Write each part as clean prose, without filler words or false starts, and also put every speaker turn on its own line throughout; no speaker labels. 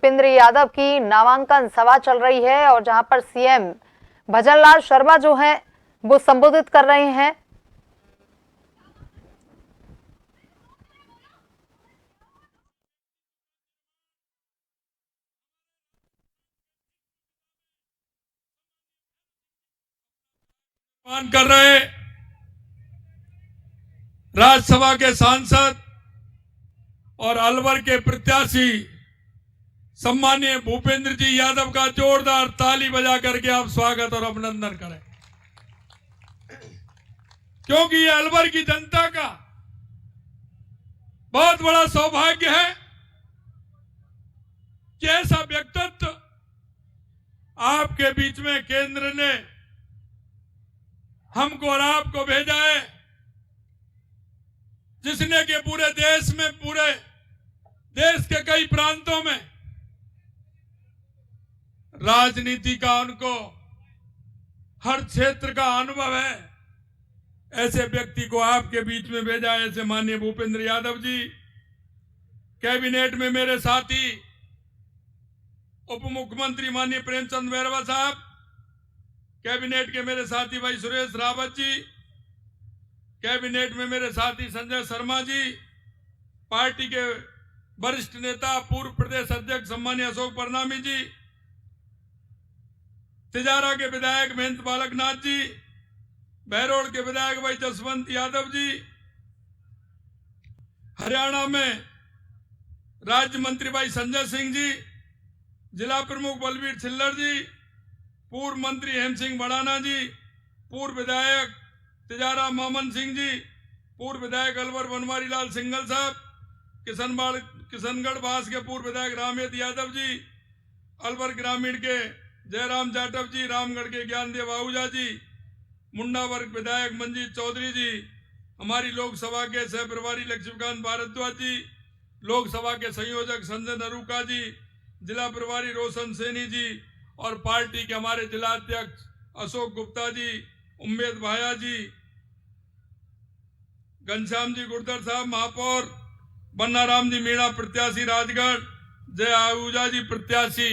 भूपेंद्र यादव की नामांकन सभा चल रही है और जहां पर सीएम भजनलाल शर्मा जो हैं वो संबोधित कर रहे हैं।
कर रहे राज्यसभा के सांसद और अलवर के प्रत्याशी सम्मानीय भूपेंद्र जी यादव का जोरदार ताली बजा करके आप स्वागत और अभिनंदन करें, क्योंकि ये अलवर की जनता का बहुत बड़ा सौभाग्य है कि ऐसा व्यक्तित्व आपके बीच में केंद्र ने हमको और आपको भेजा है, जिसने के पूरे देश के कई प्रांतों में राजनीति का उनको हर क्षेत्र का अनुभव है। ऐसे व्यक्ति को आपके बीच में भेजा है। ऐसे माननीय भूपेंद्र यादव जी कैबिनेट में मेरे साथी उप मुख्यमंत्री माननीय प्रेमचंद बैरवा साहब, कैबिनेट के मेरे साथी भाई सुरेश रावत जी, कैबिनेट में मेरे साथी संजय शर्मा जी, पार्टी के वरिष्ठ नेता पूर्व प्रदेश अध्यक्ष सम्मानीय अशोक परनामी जी, तिजारा के विधायक महेंद्र बालकनाथ जी, बहरोड के विधायक भाई जसवंत यादव जी, हरियाणा में राज्य मंत्री भाई संजय सिंह जी, जिला प्रमुख बलबीर छिल्लर जी, पूर्व मंत्री हेम सिंह बड़ाना जी, पूर्व विधायक तिजारा मोहम्मद सिंह जी, पूर्व विधायक अलवर बनवारी लाल सिंघल साहब, किशनगढ़ बास के पूर्व विधायक रामेद यादव जी, अलवर ग्रामीण के जयराम जाटव जी, रामगढ़ के ज्ञानदेव आहूजा जी, मुंडा वर्ग विधायक मंजीत चौधरी जी, हमारी लोकसभा के सह प्रभारी लक्ष्मीकांत भारद्वाज जी, लोकसभा के संयोजक संजय नरूका जी, जिला प्रभारी रोशन सैनी जी और पार्टी के हमारे जिला अध्यक्ष अशोक गुप्ता जी, उम्मेद भाया जी, घनश्याम जी गुर्जर साहब महापौर, बन्नाराम जी मीणा प्रत्याशी राजगढ़, जय आहूजा जी प्रत्याशी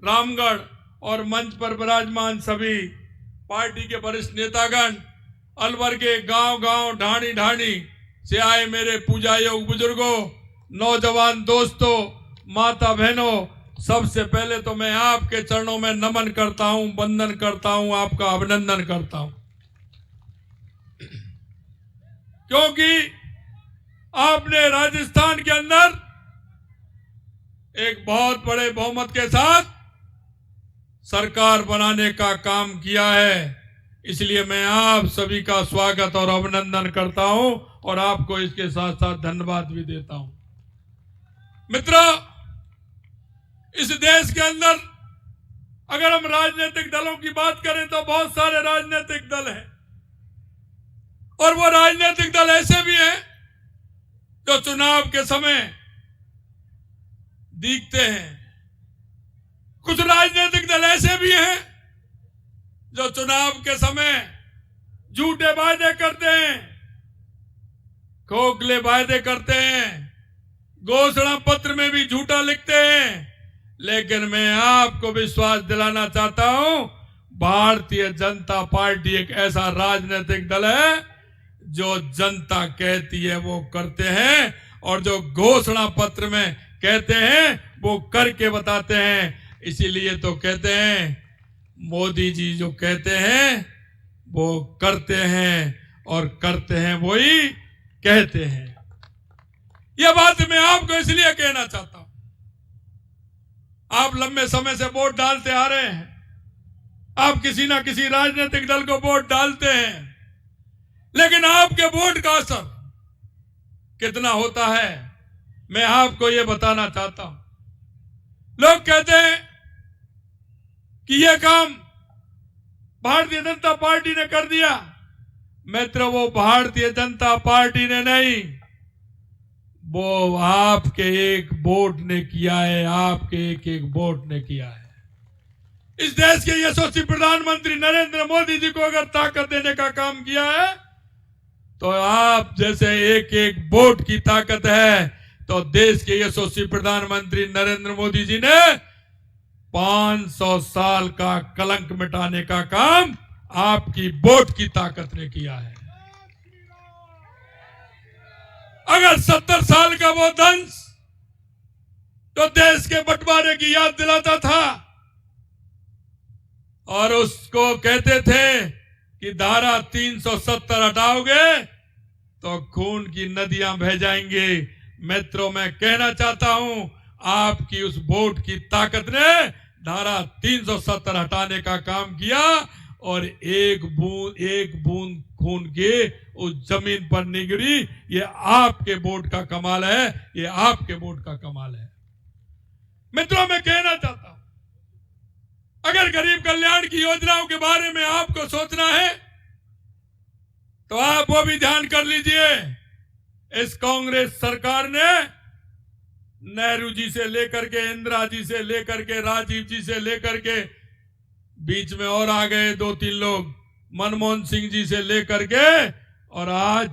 रामगढ़ और मंच पर विराजमान सभी पार्टी के वरिष्ठ नेतागण, अलवर के गांव-गांव ढाणी से आए मेरे पूजा योग बुजुर्गों, नौजवान दोस्तों, माता बहनों, सबसे पहले तो मैं आपके चरणों में नमन करता हूं, वंदन करता हूं, आपका अभिनंदन करता हूं, क्योंकि आपने राजस्थान के अंदर एक बहुत बड़े बहुमत के साथ सरकार बनाने का काम किया है। इसलिए मैं आप सभी का स्वागत और अभिनंदन करता हूं और आपको इसके साथ साथ धन्यवाद भी देता हूं। मित्रों, इस देश के अंदर अगर हम राजनीतिक दलों की बात करें तो बहुत सारे राजनीतिक दल हैं और वो राजनीतिक दल ऐसे भी हैं जो चुनाव के समय दिखते हैं, कुछ राजनीतिक दल ऐसे भी हैं जो चुनाव के समय झूठे वायदे करते हैं, खोखले वायदे करते हैं, घोषणा पत्र में भी झूठा लिखते हैं। लेकिन मैं आपको विश्वास दिलाना चाहता हूं, भारतीय जनता पार्टी एक ऐसा राजनीतिक दल है जो जनता कहती है वो करते हैं और जो घोषणा पत्र में कहते हैं वो करके बताते हैं। इसीलिए तो कहते हैं मोदी जी जो कहते हैं वो करते हैं और करते हैं वही कहते हैं। यह बात मैं आपको इसलिए कहना चाहता हूं, आप लंबे समय से वोट डालते आ रहे हैं, आप किसी ना किसी राजनीतिक दल को वोट डालते हैं, लेकिन आपके वोट का असर कितना होता है मैं आपको यह बताना चाहता हूं। लोग कहते हैं कि यह काम भारतीय जनता पार्टी ने कर दिया। मित्र, वो भारतीय जनता पार्टी ने नहीं, वो आपके एक वोट ने किया है, आपके एक वोट ने किया है। इस देश के यशस्वी प्रधानमंत्री नरेंद्र मोदी जी को अगर ताकत देने का काम किया है तो आप जैसे एक वोट की ताकत है तो देश के यशस्वी प्रधानमंत्री नरेंद्र मोदी जी ने 500 साल का कलंक मिटाने का काम आपकी वोट की ताकत ने किया है। अगर 70 साल का वो दंश तो देश के बंटवारे की याद दिलाता था और उसको कहते थे कि धारा 370 हटाओगे तो खून की नदियां बह जाएंगी। मित्रों, मैं कहना चाहता हूं, आपकी उस वोट की ताकत ने धारा 370 हटाने का काम किया और एक बूंद खून के उस जमीन पर नहीं गिरी। ये आपके वोट का कमाल है, ये आपके वोट का कमाल है। मित्रों, मैं कहना चाहता हूं, अगर गरीब कल्याण की योजनाओं के बारे में आपको सोचना है तो आप वो भी ध्यान कर लीजिए। इस कांग्रेस सरकार ने नेहरू जी से लेकर के, इंदिरा जी से लेकर के, राजीव जी से लेकर के, बीच में और आ गए 2-3 लोग, मनमोहन सिंह जी से लेकर के, और आज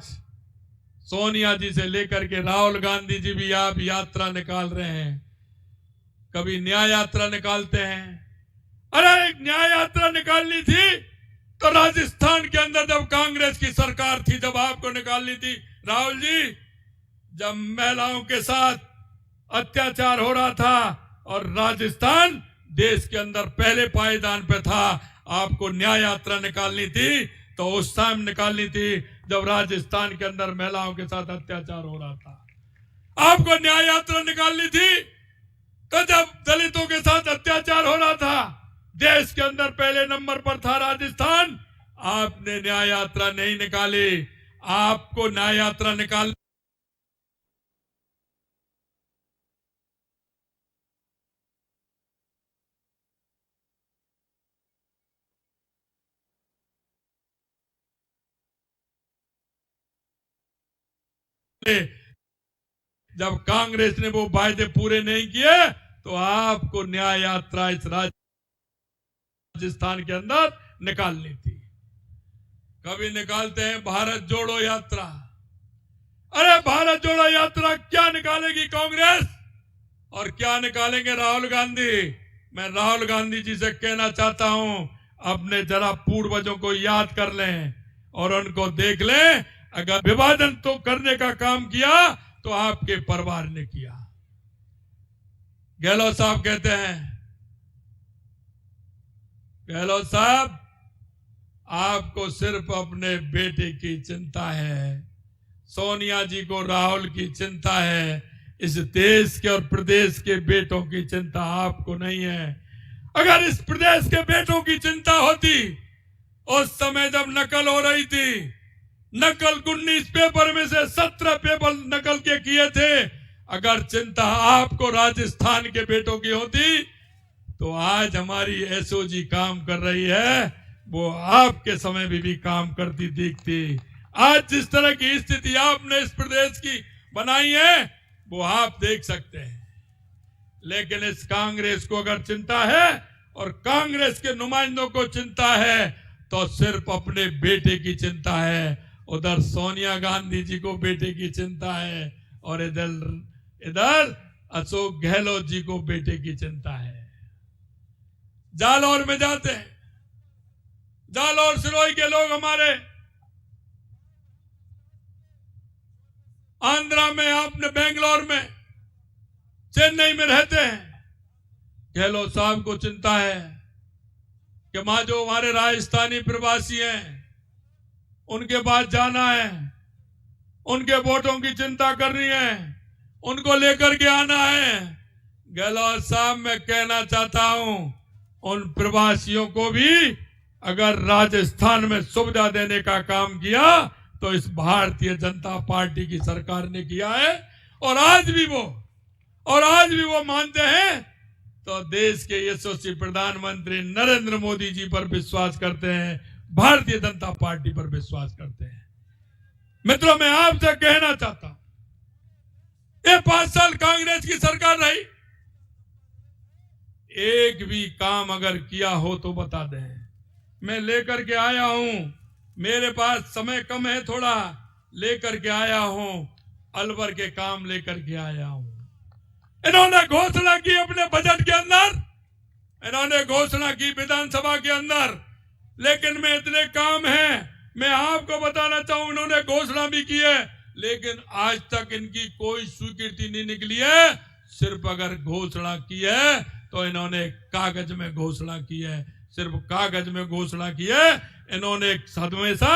सोनिया जी से लेकर के राहुल गांधी जी भी आप यात्रा निकाल रहे हैं। कभी न्याय यात्रा निकालते हैं। अरे एक न्याय यात्रा निकालनी थी तो राजस्थान के अंदर जब कांग्रेस की सरकार थी, जब आपको निकालनी थी राहुल जी, जब महिलाओं के साथ अत्याचार हो रहा था और राजस्थान देश के अंदर पहले पायदान पे था, आपको न्याय यात्रा निकालनी थी तो उस टाइम निकालनी थी जब राजस्थान के अंदर महिलाओं के साथ अत्याचार हो रहा था। आपको न्याय यात्रा निकालनी थी तो जब दलितों के साथ अत्याचार हो रहा था, देश के अंदर पहले नंबर पर था राजस्थान। आपने न्याय यात्रा नहीं निकाली। आपको न्याय यात्रा निकाल जब कांग्रेस ने वो वायदे पूरे नहीं किए तो आपको न्याय यात्रा इस राजस्थान के अंदर निकालनी थी। कभी निकालते हैं भारत जोड़ो यात्रा। अरे भारत जोड़ो यात्रा क्या निकालेगी कांग्रेस और क्या निकालेंगे राहुल गांधी? मैं राहुल गांधी जी से कहना चाहता हूं, अपने जरा पूर्वजों को याद कर लें और उनको देख लें। अगर विभाजन तो करने का काम किया तो आपके परिवार ने किया। गहलोत साहब कहते हैं, गहलोत साहब आपको सिर्फ अपने बेटे की चिंता है, सोनिया जी को राहुल की चिंता है, इस देश के और प्रदेश के बेटों की चिंता आपको नहीं है। अगर इस प्रदेश के बेटों की चिंता होती, उस समय जब नकल हो रही थी, नकल 19 पेपर में से 17 पेपर नकल के किए थे, अगर चिंता आपको राजस्थान के बेटों की होती तो आज हमारी एसओजी काम कर रही है, वो आपके समय में भी काम करती दिखती। आज जिस तरह की स्थिति आपने इस प्रदेश की बनाई है वो आप देख सकते हैं। लेकिन इस कांग्रेस को अगर चिंता है और कांग्रेस के नुमाइंदों को चिंता है तो सिर्फ अपने बेटे की चिंता है। उधर सोनिया गांधी जी को बेटे की चिंता है और इधर अशोक गहलोत जी को बेटे की चिंता है। जालौर में जाते हैं, जालौर सिरोही के लोग हमारे, आंध्रा में, आपने बेंगलोर में, चेन्नई में रहते हैं। गहलोत साहब को चिंता है कि मां जो हमारे राजस्थानी प्रवासी हैं उनके पास जाना है, उनके वोटों की चिंता करनी है, उनको लेकर के आना है। गहलोत साहब, मैं कहना चाहता हूं, उन प्रवासियों को भी अगर राजस्थान में सुविधा देने का काम किया तो इस भारतीय जनता पार्टी की सरकार ने किया है। और आज भी वो मानते हैं तो देश के यशस्वी प्रधानमंत्री नरेंद्र मोदी जी पर विश्वास करते हैं, भारतीय जनता पार्टी पर विश्वास करते हैं। मित्रों, मैं आपसे कहना चाहता हूं, ये 5 साल कांग्रेस की सरकार रही, एक भी काम अगर किया हो तो बता दें। मैं लेकर के आया हूं, मेरे पास समय कम है, थोड़ा लेकर के आया हूं। अलवर के काम लेकर के आया हूं। इन्होंने घोषणा की अपने बजट के अंदर, इन्होंने घोषणा की विधानसभा के अंदर, लेकिन में इतने काम हैं, मैं आपको बताना चाहूं, इन्होंने घोषणा भी की है लेकिन आज तक इनकी कोई स्वीकृति नहीं निकली है। सिर्फ अगर घोषणा की है तो इन्होंने कागज में घोषणा की है, सिर्फ कागज में घोषणा की है। इन्होंने हमेशा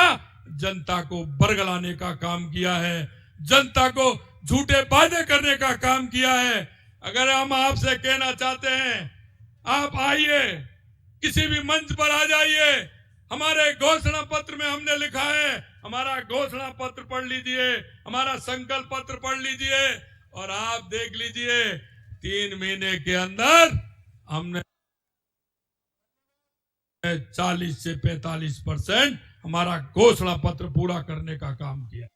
जनता को बरगलाने का काम किया है, जनता को झूठे वादे करने का काम किया है। अगर हम आपसे कहना चाहते हैं, आप आइए, किसी भी मंच पर आ जाइए, हमारे घोषणा पत्र में हमने लिखा है, हमारा घोषणा पत्र पढ़ लीजिए, हमारा संकल्प पत्र पढ़ लीजिए और आप देख लीजिए 3 महीने के अंदर हमने 40 से 45% हमारा घोषणा पत्र पूरा करने का काम किया।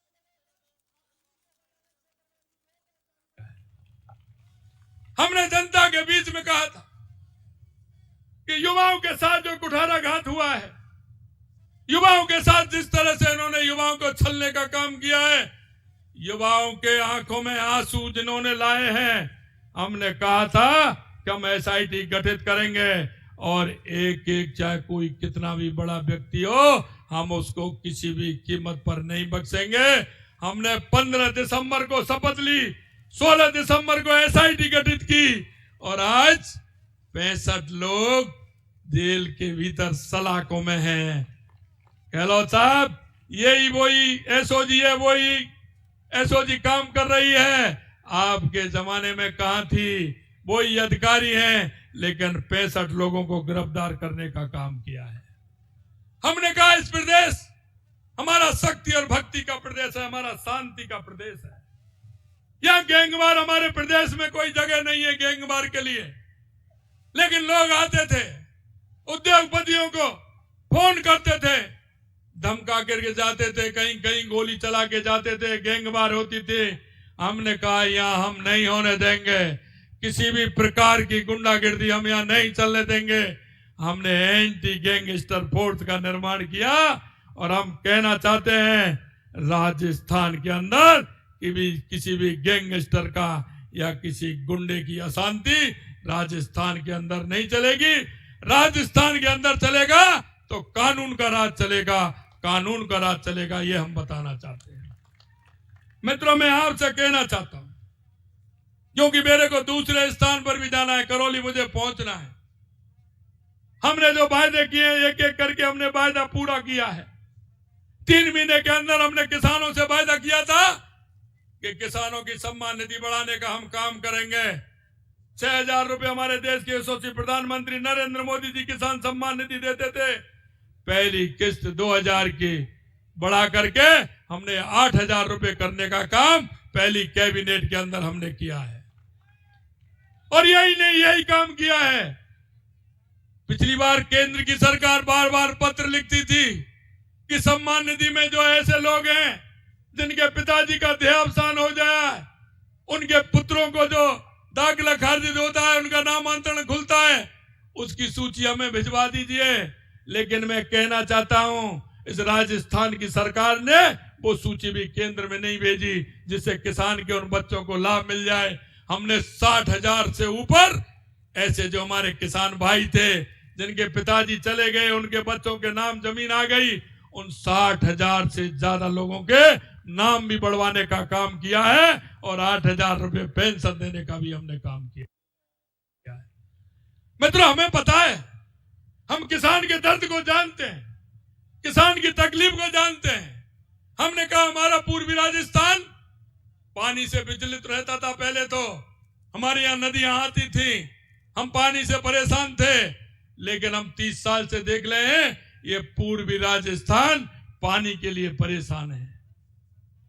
हमने जनता के बीच में कहा था कि युवाओं के साथ जो कुठाराघात हुआ है, युवाओं के साथ जिस तरह से इन्होंने युवाओं को छलने का काम किया है, युवाओं के आंखों में आंसू जिन्होंने लाए हैं, हमने कहा था कि हम SIT गठित करेंगे और एक एक चाहे कोई कितना भी बड़ा व्यक्ति हो, हम उसको किसी भी कीमत पर नहीं बख्शेंगे। हमने 15 दिसंबर को शपथ ली, 16 दिसंबर को SIT गठित की और आज 65 लोग जेल के भीतर सलाखों में हैं। गहलोत साहब, यही वही SOG है, वही SOG काम कर रही है। आपके जमाने में कहां थी, वही अधिकारी हैं, लेकिन 65 लोगों को गिरफ्तार करने का काम किया है। हमने कहा इस प्रदेश हमारा शक्ति और भक्ति का प्रदेश है, हमारा शांति का प्रदेश है। यहां गैंगवार, हमारे प्रदेश में कोई जगह नहीं है गैंगवार के लिए। लेकिन लोग आते थे, उद्योगपतियों को फोन करते थे, धमका करके जाते थे, कहीं कहीं गोली चला के जाते थे, गैंगवार होती थी। हमने कहा यहां हम नहीं होने देंगे, किसी भी प्रकार की गुंडागिर्दी हम यहां नहीं चलने देंगे। हमने एंटी गैंगस्टर फोर्स का निर्माण किया और हम कहना चाहते हैं राजस्थान के अंदर कि भी किसी भी गैंगस्टर का या किसी गुंडे की अशांति राजस्थान के अंदर नहीं चलेगी। राजस्थान के अंदर चलेगा तो कानून का राज चलेगा, कानून का राज चलेगा, ये हम बताना चाहते हैं। मित्रों, मैं आपसे कहना चाहता हूं, क्योंकि मेरे को दूसरे स्थान पर भी जाना है, करौली मुझे पहुंचना है। हमने जो वायदे किए एक एक करके हमने वायदा पूरा किया है। 3 महीने के अंदर हमने किसानों से वायदा किया था कि किसानों की सम्मान निधि बढ़ाने का हम काम करेंगे। 6,000 रुपए हमारे देश के यशस्वी प्रधानमंत्री नरेंद्र मोदी जी किसान सम्मान निधि देते थे। पहली किस्त 2,000 की बढ़ा करके हमने 8,000 रुपए करने का काम पहली कैबिनेट के अंदर हमने किया है। और यही नहीं, यही काम किया है। पिछली बार केंद्र की सरकार बार बार पत्र लिखती थी कि सम्मान निधि में जो ऐसे लोग हैं जिनके पिताजी का देहावसान हो जाए, उनके पुत्रों को जो दाखिला खारिज होता है, उनका नामांतरण खुलता है, उसकी सूची हमें भिजवा दीजिए। लेकिन मैं कहना चाहता हूं, इस राजस्थान की सरकार ने वो सूची भी केंद्र में नहीं भेजी जिससे किसान के उन बच्चों को लाभ मिल जाए। हमने 60,000 से ऊपर ऐसे जो हमारे किसान भाई थे जिनके पिताजी चले गए, उनके बच्चों के नाम जमीन आ गई, उन 60,000 से ज्यादा लोगों के नाम भी बढ़वाने का काम किया है और 8,000 रुपए पेंशन देने का भी हमने काम किया है। मित्रों, हमें पता है, हम किसान के दर्द को जानते हैं, किसान की तकलीफ को जानते हैं। हमने कहा हमारा पूर्वी राजस्थान पानी से विचलित रहता था। पहले तो हमारे यहाँ नदियां आती थी, हम पानी से परेशान थे, लेकिन हम 30 साल से देख रहे हैं ये पूर्वी राजस्थान पानी के लिए परेशान है।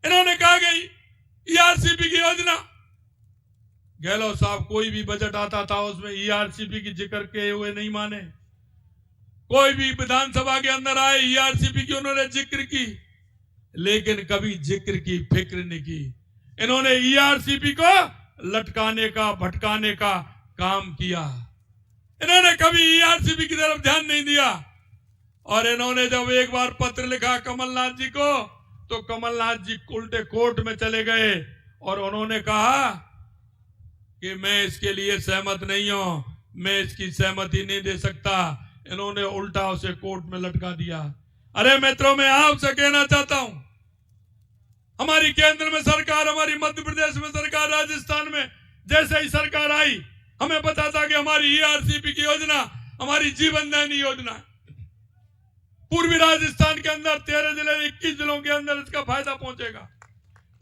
इन्होंने कहा गई ERCP की योजना, गहलोत साहब कोई भी बजट आता था उसमें ERCP की जिक्र किए हुए नहीं माने। कोई भी विधानसभा के अंदर आए ERCP की उन्होंने जिक्र की, लेकिन कभी जिक्र की फिक्र नहीं की। इन्होंने ERCP को लटकाने का भटकाने का काम किया। इन्होंने कभी ERCP की तरफ ध्यान नहीं दिया। और इन्होंने जब एक बार पत्र लिखा कमलनाथ जी को, तो कमलनाथ जी उल्टे कोर्ट में चले गए और उन्होंने कहा कि मैं इसके लिए सहमत नहीं हूं, मैं इसकी सहमति नहीं दे सकता। इन्होंने उल्टा उसे कोर्ट में लटका दिया। अरे मित्रों, मैं आपसे कहना चाहता हूं, हमारी केंद्र में सरकार, हमारी मध्य प्रदेश में सरकार, राजस्थान में जैसे ही सरकार आई, हमें पता था कि हमारी ईआरसीपी की योजना हमारी जीवन दायिनी योजना है। पूर्वी राजस्थान के अंदर 13 जिले, 21 जिलों के अंदर इसका फायदा पहुंचेगा।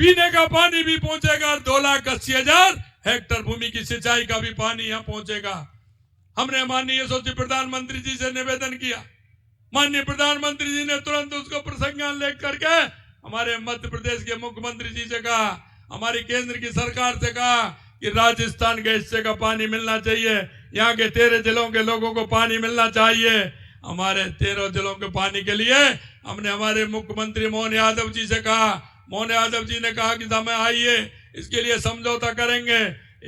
पीने का पानी भी पहुंचेगा और 2,80,000 हेक्टेयर भूमि की सिंचाई का भी पानी यहां पहुंचेगा। हमने माननीय यशस्वी प्रधानमंत्री जी से निवेदन किया, माननीय प्रधानमंत्री जी ने तुरंत उसको प्रसंज्ञान लेकर करके हमारे मध्य प्रदेश के मुख्यमंत्री जी से कहा, हमारी केंद्र की सरकार से कहा कि राजस्थान के हिस्से का पानी मिलना चाहिए, यहाँ के 13 जिलों के लोगों को पानी मिलना चाहिए। हमारे 13 जिलों के पानी के लिए हमने हमारे मुख्यमंत्री मोहन यादव जी से कहा। मोहन यादव जी ने कहा कि समय आइए, इसके लिए समझौता करेंगे।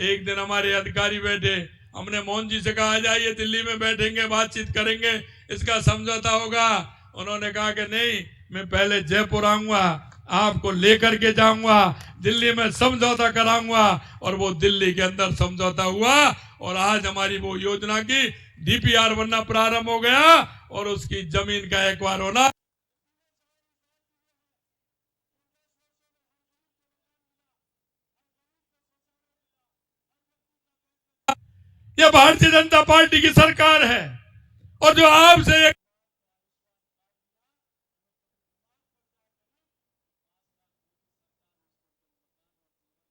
एक दिन हमारे अधिकारी बैठे, हमने मोहन जी से कहा जाइए दिल्ली में बैठेंगे, बातचीत करेंगे, इसका समझौता होगा। उन्होंने कहा कि नहीं, मैं पहले जयपुर आऊंगा, आपको लेकर के जाऊंगा, दिल्ली में समझौता कराऊंगा। और वो दिल्ली के अंदर समझौता हुआ और आज हमारी वो योजना की डीपीआर बनना प्रारंभ हो गया और उसकी जमीन का एक्वायर होना। यह भारतीय जनता पार्टी की सरकार है और जो आपसे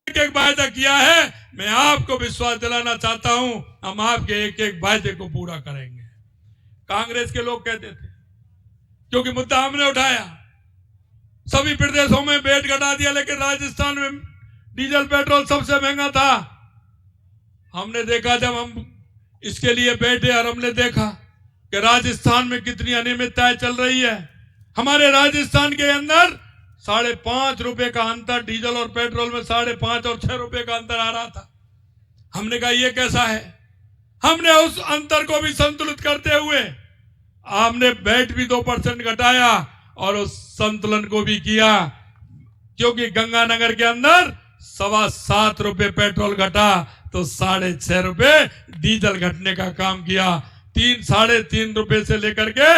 एक वायदा किया है, मैं आपको विश्वास दिलाना चाहता हूं, हम आपके एक एक वायदे को पूरा करेंगे। कांग्रेस के लोग कहते थे, क्योंकि मुद्दा हमने उठाया, सभी प्रदेशों में वेट घटा दिया, लेकिन राजस्थान में डीजल पेट्रोल सबसे महंगा था। हमने देखा, जब हम इसके लिए बैठे और हमने देखा कि राजस्थान में कितनी अनियमितताएं चल रही है। हमारे राजस्थान के अंदर 5.5 रुपए का अंतर, डीजल और पेट्रोल में 5.5 और 6 रुपए का अंतर आ रहा था। हमने कहा ये कैसा है। हमने उस अंतर को भी संतुलित करते हुए हमने वैट भी 2% घटाया और उस संतुलन को भी किया, क्योंकि गंगानगर के अंदर 7.25 रुपए पेट्रोल घटा तो 6.5 रुपए डीजल घटने का काम किया। 3-3.5 रुपए से लेकर के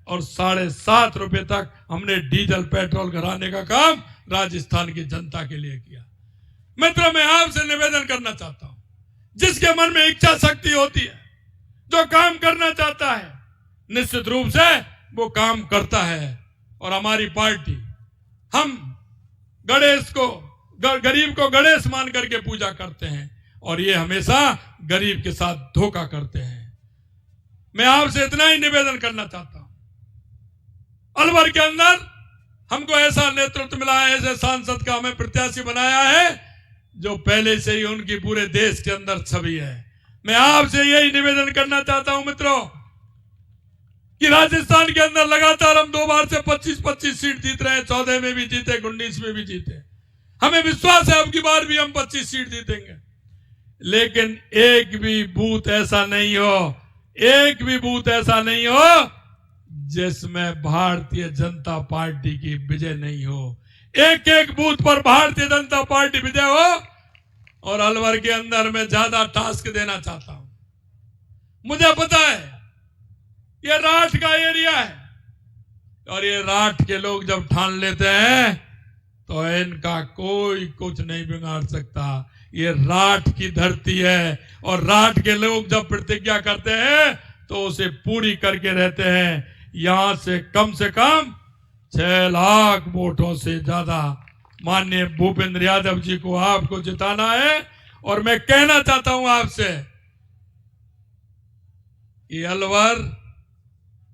और 7.5 रुपए तक हमने डीजल पेट्रोल घटाने का काम राजस्थान की जनता के लिए किया। मित्रों, मैं आपसे निवेदन करना चाहता हूं, जिसके मन में इच्छा शक्ति होती है, जो काम करना चाहता है, निश्चित रूप से वो काम करता है। और हमारी पार्टी, हम गणेश को, गरीब को गणेश मान करके पूजा करते हैं और ये हमेशा गरीब के साथ धोखा करते हैं। मैं आपसे इतना ही निवेदन करना चाहता हूं, अलवर के अंदर हमको ऐसा नेतृत्व मिला है, ऐसे सांसद का हमें प्रत्याशी बनाया है जो पहले से ही उनकी पूरे देश के अंदर छवि है। मैं आपसे यही निवेदन करना चाहता हूं मित्रों, कि राजस्थान के अंदर लगातार हम 2 बार से 25-25 सीट जीत रहे हैं। 14 में भी जीते, 19 में भी जीते। हमें विश्वास है अब की बार भी हम 25 सीट जीतेंगे। लेकिन एक भी बूथ ऐसा नहीं हो, एक भी बूथ ऐसा नहीं हो जिसमें भारतीय जनता पार्टी की विजय नहीं हो। एक एक बूथ पर भारतीय जनता पार्टी विजय हो। और अलवर के अंदर मैं ज्यादा टास्क देना चाहता हूं। मुझे पता है ये राठ का एरिया है और ये राठ के लोग जब ठान लेते हैं तो इनका कोई कुछ नहीं बिगाड़ सकता। ये राठ की धरती है और राठ के लोग जब प्रतिज्ञा करते हैं तो उसे पूरी करके रहते हैं। यहां से कम 6 लाख वोटों से ज्यादा माननीय भूपेंद्र यादव जी को आपको जिताना है। और मैं कहना चाहता हूं आपसे, ये अलवर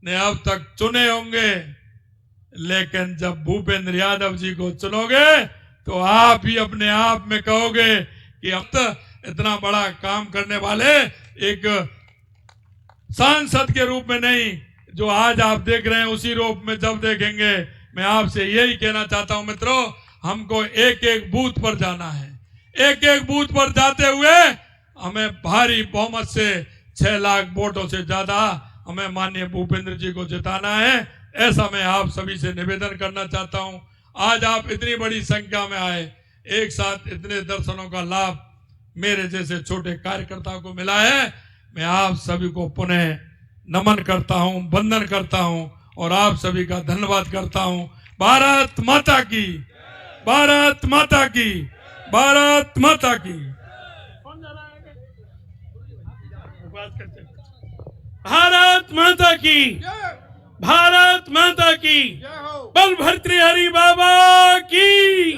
ने अब तक चुने होंगे, लेकिन जब भूपेंद्र यादव जी को चुनोगे तो आप ही अपने आप में कहोगे कि अब तो इतना बड़ा काम करने वाले एक सांसद के रूप में नहीं, जो आज आप देख रहे हैं उसी रूप में जब देखेंगे। मैं आपसे यही कहना चाहता हूं मित्रों, हमको एक एक बूथ पर जाना है। एक एक बूथ पर जाते हुए हमें भारी बहुमत से 6 लाख वोटों से ज्यादा हमें माननीय भूपेंद्र जी को जिताना है। ऐसा मैं आप सभी से निवेदन करना चाहता हूं। आज आप इतनी बड़ी संख्या में आए, एक साथ इतने दर्शनों का लाभ मेरे जैसे छोटे कार्यकर्ता को मिला है। मैं आप सभी को पुनः नमन करता हूं, वंदन करता हूं और आप सभी का धन्यवाद करता हूं। भारत माता की, भारत माता की, भारत माता की।
भारत माता की, भारत माता की, बल भर्तृहरि बाबा की,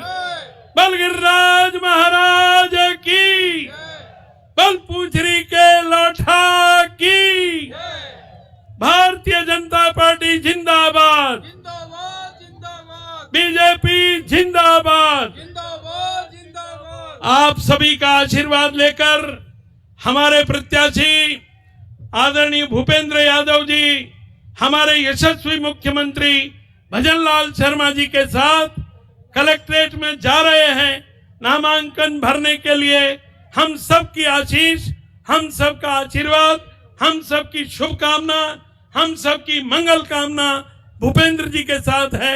बल गिरिराज महाराज की, बल पूछरी के लोठा की। भारतीय जनता पार्टी जिंदाबाद,
जिंदाबाद जिंदाबाद
बीजेपी जिंदाबाद।
जिंदाबाद जिंदाबाद।
आप सभी का आशीर्वाद लेकर हमारे प्रत्याशी आदरणीय भूपेंद्र यादव जी हमारे यशस्वी मुख्यमंत्री भजनलाल शर्मा जी के साथ कलेक्ट्रेट में जा रहे हैं नामांकन भरने के लिए। हम सबकी आशीष, हम सबका आशीर्वाद, हम सबकी शुभकामना, हम सबकी मंगल कामना भूपेंद्र जी के साथ है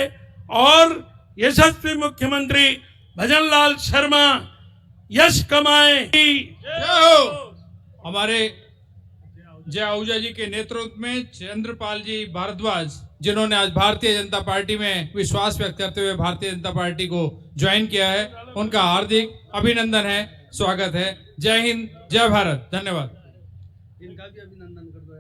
और यशस्वी मुख्यमंत्री भजनलाल शर्मा यश कमाए।
हमारे जय आहूजा जी के नेतृत्व में चंद्रपाल जी भारद्वाज, जिन्होंने आज भारतीय जनता पार्टी में विश्वास व्यक्त करते हुए भारतीय जनता पार्टी को ज्वाइन किया है, उनका हार्दिक अभिनंदन है, स्वागत है। जय हिंद, जय भारत, धन्यवाद।
इनका भी अभिनंदन कर दो।